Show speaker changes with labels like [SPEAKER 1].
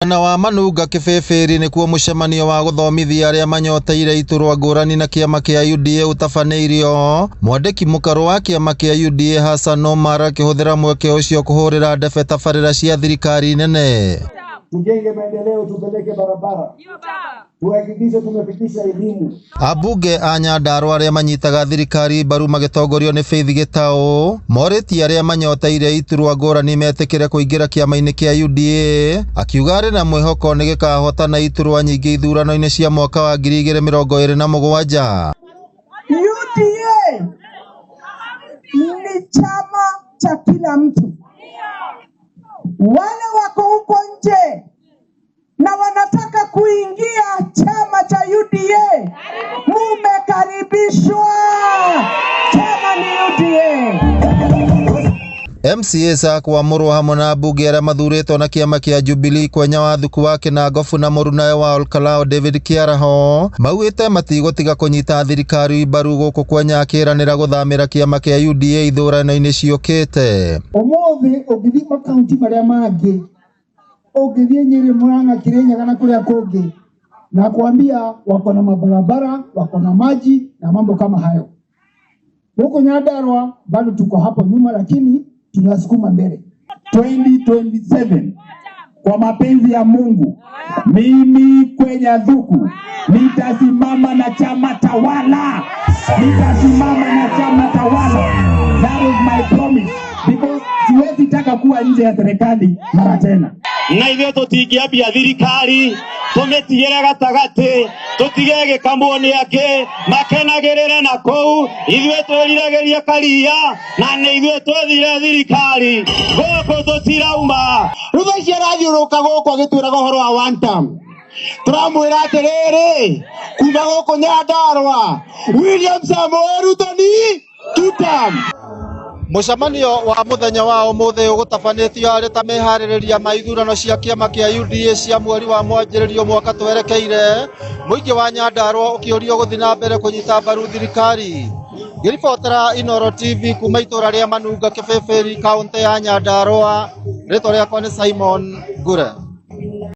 [SPEAKER 1] Mwena wa Manunga Kibibiri nikuo mucemanio wa guthomithia aria manyoteire iturwa ngurani na kiama kia UDA utafaneirio. Mwandiki mukaru wa kiama kia UDA Hassan Omar akihuthira mweke ucio kuhurira ndebe tabarira cia thirikari nene.
[SPEAKER 2] Tujenge maendeleo, tupeleke barabara, tuhakikishe tumefikisha elimu.
[SPEAKER 1] Abunge a Nyandarua aria manyitaga thirikari mbaru magitongorio ni Faith Gitau moriti aria manyoteire iturwa ngurani metikire kuingira kiama-ini kia UDA, akiuga ari na mwihoko ni gikahotana iturwa nyingi ithurano-ini cia mwaka wa 2027.
[SPEAKER 3] UDA ni chama cha kila mtu. Wale wako huko nje na wanataka kuingia chama cha UDA, mumekaribishwa. Chama ni UDA.
[SPEAKER 1] MCA Sakwa Murwa hamwe na abunge aria mathuritwo na kiama kia Jubilee kwenya wathuku wake na Gavana Murunae wa Olkalao David Kiaraho maugite matigutiga kunyita thirikari mbaru guku kwenya akiranira guthamira kiama kia UDA ithurano-ini ciukite.
[SPEAKER 2] Umuthi ugithi makaunti maria mangi, ugithi Nyeri, Murang'a, Kirinyaga na kuria kungi, na kuambia wako na mabarabara, wako na maji na mambo kama hayo. Huko Nyandarua bado tuko hapo nyuma, lakini tunasukuma mbele. 2027 kwa mapenzi ya Mungu, mimi kwenye dhuku nitasimama na chama tawala. Nitasimama na chama tawala. That is my promise, because siwezi taka kuwa nje ya serikali mara tena.
[SPEAKER 4] Na ithio tutingiambia thirikari tumitigire gatagati tutigege kamuni yake makenagirire na kou ithio twirirageria karia na ni ithio twethire thirikari goko tutirauma rutha cia rathiuruka goko agitwiraga horo wa one term. Turamwira atiriri kuma goko Nyandarua William Samoei Ruto ni two term.
[SPEAKER 1] Mucemanio wa muthenya wa umuthi ugutafanitio ari ta mehaririria ma ithurano cia kiama kia UDA cia mweri wa mwanjiririo mwaka twerekeire, muingi wa Nyandarua ukiurio guthi na mbere kunyita mbaru thirikari. Ngiribotera Inooro TV kuma itura ria Manunga Kibibiri kaunti ya Nyandarua, ritwa riakwa ni Simon Ngure.